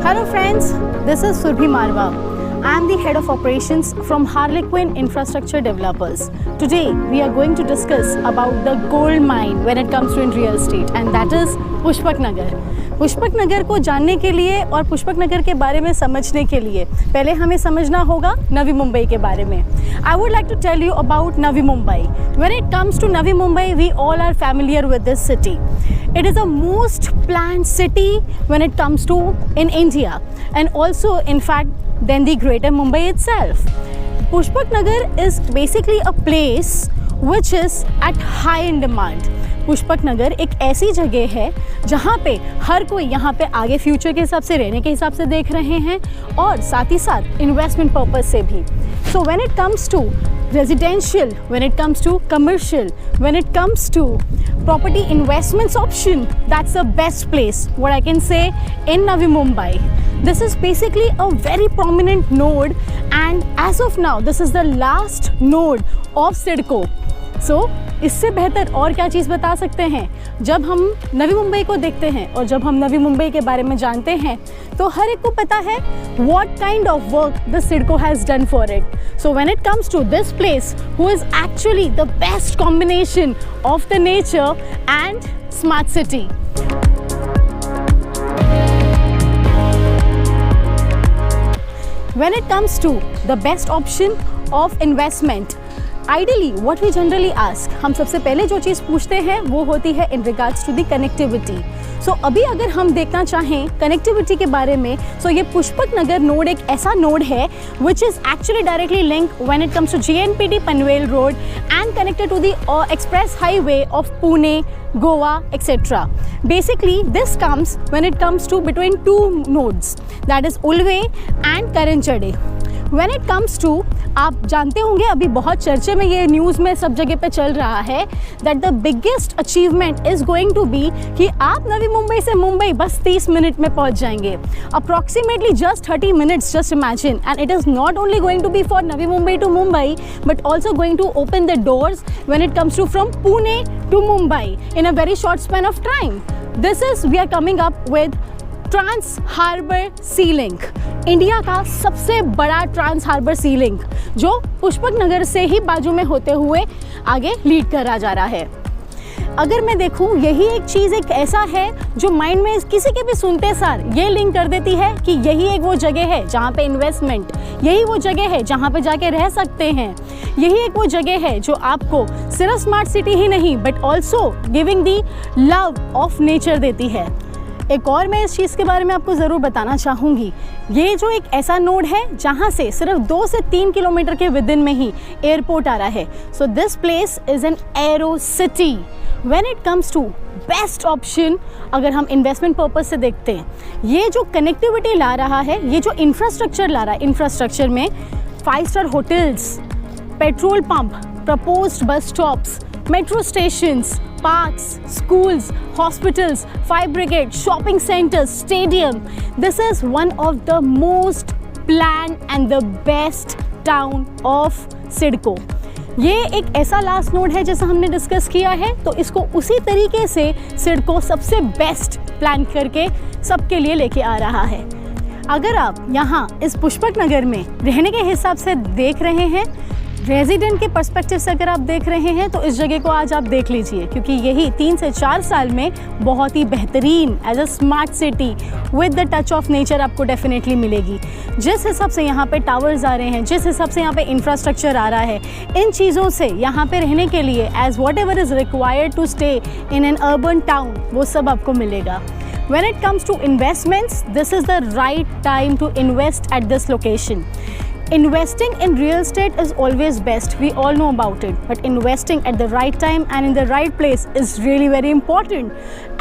Hello friends, this is Surbhi Marwa. I am the head of operations from Harlequin Infrastructure Developers. Today we are going to discuss about the gold mine when it comes to in real estate, and that is Pushpak नगर. पुष्पक नगर को जानने के लिए और पुष्पक नगर के बारे में समझने के लिए पहले हमें समझना होगा नवी मुंबई के बारे में. I would like to tell you about Navi Mumbai. When it comes to Navi Mumbai, we all are familiar with this city. It is the most planned city when it comes to in India, and also in fact than the greater Mumbai itself. Pushpak Nagar is basically a place which is at high in demand. Pushpak नगर एक ऐसी जगह है जहाँ पे हर कोई यहाँ पे आगे फ्यूचर के हिसाब से रहने के हिसाब से देख रहे हैं और साथ ही साथ इन्वेस्टमेंट पर्पस से भी. So when it comes to residential, when it comes to commercial, when it comes to property investments option, that's the best place what I can say in Navi Mumbai. This is basically a very prominent node, and as of now this is the last node of SIDCO. So इससे बेहतर और क्या चीज़ बता सकते हैं. जब हम नवी मुंबई को देखते हैं और जब हम नवी मुंबई के बारे में जानते हैं तो हर एक को पता है what kind of work the SIDCO has done for it. So when it comes to this place, who is actually the best combination of the nature and smart city. When it comes to the best option of investment, ideally what we generally ask, हम सबसे पहले जो चीज़ पूछते हैं वो होती है in regards to the connectivity. So अभी अगर हम देखना चाहें कनेक्टिविटी के बारे में, सो ये पुष्पक नगर नोड एक ऐसा नोड है which is actually directly link when it comes to JNPT Panvel road and connected to the express highway of Pune, Goa, etc. Basically, this comes when it comes to between two nodes, that is Ulve and Karanchade. When it comes to, आप जानते होंगे अभी बहुत चर्चे में ये news में सब जगह पे चल रहा है that the biggest achievement is going to be कि आप नवी मुंबई से मुंबई बस 30 मिनट में पहुंच जाएंगे. Approximately just 30 minutes, just imagine. And it is not only going to be for Navi Mumbai to Mumbai but also going to open the doors when it comes to from Pune to Mumbai in a very short span of time. This is we are coming up with trans harbour sea link, India का सबसे बड़ा trans harbour sea link जो पुष्पक नगर से ही बाजू में होते हुए आगे लीड करा जा रहा है. अगर मैं देखूं, यही एक चीज़ एक ऐसा है जो माइंड में किसी के भी सुनते सार ये लिंक कर देती है कि यही एक वो जगह है जहाँ पे इन्वेस्टमेंट, यही वो जगह है जहाँ पे जाके रह सकते हैं, यही एक वो जगह है जो आपको सिर्फ स्मार्ट सिटी ही नहीं but also giving the love of nature देती है. एक और मैं इस चीज़ के बारे में आपको ज़रूर बताना चाहूँगी, ये जो एक ऐसा नोड है जहाँ से सिर्फ 2 से 3 किलोमीटर के विदिन में ही एयरपोर्ट आ रहा है. So this place is an aero city. When it comes to best option, अगर हम इन्वेस्टमेंट पर्पस से देखते हैं, ये जो कनेक्टिविटी ला रहा है, ये जो इंफ्रास्ट्रक्चर ला रहा है, इंफ्रास्ट्रक्चर में 5 star hotels, petrol pump, proposed bus stops, metro stations, parks, schools, hospitals, fire brigade, shopping centers, stadium. This is one of the most planned and the best town of SIDCO. ये एक ऐसा last node है जैसा हमने discuss किया है, तो इसको उसी तरीके से SIDCO सबसे बेस्ट प्लान करके सबके लिए लेके आ रहा है. अगर आप यहाँ इस पुष्पक नगर में रहने के हिसाब से देख रहे हैं, रेजिडेंट के पर्सपेक्टिव से अगर आप देख रहे हैं, तो इस जगह को आज आप देख लीजिए, क्योंकि यही 3 से 4 साल में बहुत ही बेहतरीन as a smart city with the touch of nature आपको डेफिनेटली मिलेगी। जिस हिसाब से यहाँ पे टावर्स आ रहे हैं, जिस हिसाब से यहाँ पे इंफ्रास्ट्रक्चर आ रहा है, इन चीज़ों से यहाँ पे रहने के लिए as whatever is required to stay in an urban town, वो सब आपको मिलेगा। When it comes to investments, this is the right time to invest at this location. Investing in real estate is always best, we all know about it, but investing at the right time and in the right place is really very important.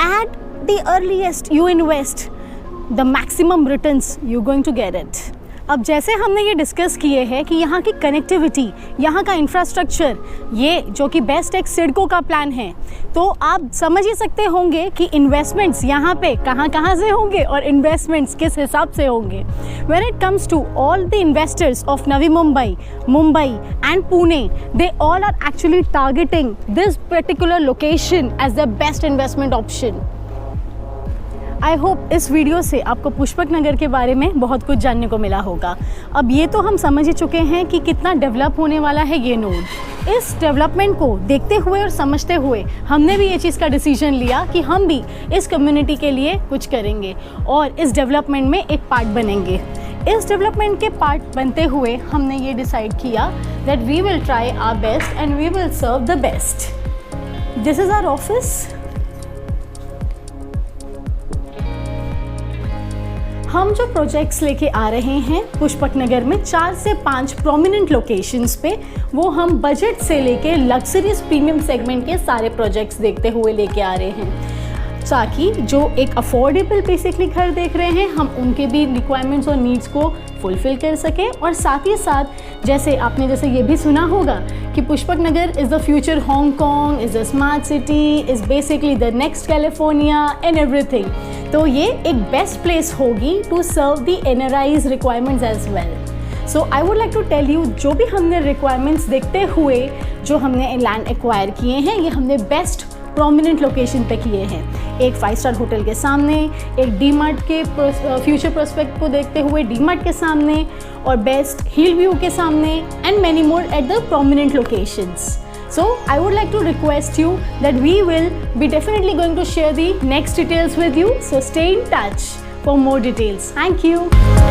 At the earliest you invest, the maximum returns you're going to get it. अब जैसे हमने ये discuss किए हैं कि यहाँ की connectivity, यहाँ का इंफ्रास्ट्रक्चर, ये जो कि बेस्ट एक सिडको का प्लान है, तो आप समझ ही सकते होंगे कि इन्वेस्टमेंट्स यहाँ पे कहाँ से होंगे और इन्वेस्टमेंट्स किस हिसाब से होंगे। When it comes to all the investors of Navi Mumbai and Pune, they all are actually targeting this particular location as their best investment option. I hope इस वीडियो से आपको पुष्पक नगर के बारे में बहुत कुछ जानने को मिला होगा। अब ये तो हम समझ ही चुके हैं कि कितना डेवलप होने वाला है ये नोड। इस डेवलपमेंट को देखते हुए और समझते हुए हमने भी ये चीज़ का डिसीजन लिया कि हम भी इस कम्युनिटी के लिए कुछ करेंगे और इस डेवलपमेंट में एक पार्ट बनेंगे। इस डेवलपमेंट के पार्ट बनते हुए हमने ये डिसाइड किया that we will try our best and we will serve the best. This is our office. हम जो प्रोजेक्ट्स लेके आ रहे हैं पुष्पक नगर में 4 से 5 प्रोमिनेंट लोकेशंस पे, वो हम बजट से लेके लग्जरीज प्रीमियम सेगमेंट के सारे प्रोजेक्ट्स देखते हुए लेके आ रहे हैं, ताकि जो एक अफोर्डेबल बेसिकली घर देख रहे हैं, हम उनके भी रिक्वायरमेंट्स और नीड्स को फुलफ़िल कर सकें। और साथ ही साथ जैसे ये भी सुना होगा कि Pushpak Nagar is the future Hong Kong, is a smart city, is basically the next California and everything. तो ये एक बेस्ट प्लेस होगी to serve the NRI's requirements as well. So I would like to tell you, जो भी हमने requirements देखते हुए जो हमने लैंड एक्वायर किए हैं, ये हमने बेस्ट प्रोमिनेंट लोकेशन पे किए हैं। एक 5 स्टार होटल के सामने, एक डीमार्ट के फ्यूचर प्रोस्पेक्ट को देखते हुए डीमार्ट के सामने, और बेस्ट हिल व्यू के सामने, and many more at the prominent locations. So I would like to request you that we will be definitely going to share the next details with you. So stay in touch for more details. Thank you.